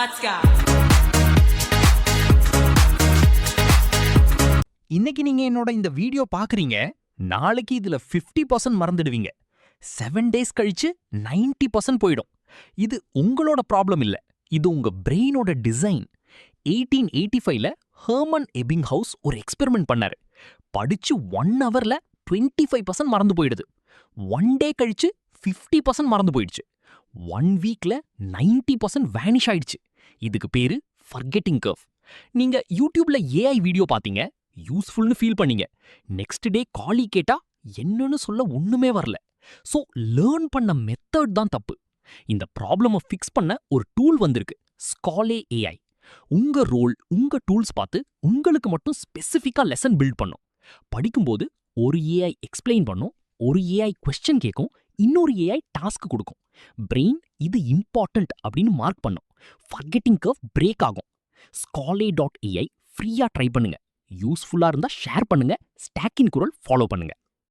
Let's go. இன்னைக்கு நீங்க என்னோட இந்த வீடியோ பாக்குறீங்க, நாளைக்கு இதுல 50% மறந்துடுவீங்க. 7 days கழிச்சு 90% போயிடும். இது உங்களோட ப்ராப்ளம் இல்ல, இது உங்க பிரெயினோட டிசைன். 1885ல ஹெர்மன் எபிங்ஹவுஸ் ஒரு எக்ஸ்பெரிமெண்ட் பண்ணாரு. படிச்சு 1 hourல 25% மறந்து போயிடுது. 1 day கழிச்சு 50% மறந்து போயிடுச்சு. 1 weekல 90% வேனிஷ் ஆயிடுச்சு. இதுக்கு பேரு ஃபர்கெட்டிங் கர்வ். நீங்க யூடியூப்ல ஏஐ வீடியோ பாத்தீங்க, யூஸ்ஃபுல்னு ஃபீல் பண்ணீங்க. நெக்ஸ்ட் டே காலி கேட்டா என்னன்னு சொல்ல ஒண்ணுமே வரல. சோ லேர்ன் பண்ண மெத்தட் தான் தப்பு. இந்த ப்ராப்ளமை ஃபிக்ஸ் பண்ண ஒரு டூல் வந்திருக்கு, ஸ்காலே ஏஐ. உங்க ரோல், உங்க டூல்ஸ் பார்த்து உங்களுக்கு மட்டும் ஸ்பெசிஃபிக்கா லெசன் பில்ட் பண்ணும். படிக்கும்போது ஒரு ஏஐ எக்ஸ்பிளைன் பண்ணும், ஒரு ஏஐ கொஸ்டின் கேட்கும், இன்னொரு ஏஐ டாஸ்க் கொடுக்கும். பிரெயின் இது இம்பார்ட்டன்ட் அப்படின்னு மார்க் பண்ணும். ஃபர்கெட்டிங் கர்வ் பிரேக் ஆகும். scale.ai ஃப்ரீயா ட்ரை பண்ணுங்க. யூஸ்ஃபுல்லா இருந்தா ஷேர் பண்ணுங்க. ஸ்டாக்கின் குரல் ஃபாலோ பண்ணுங்க.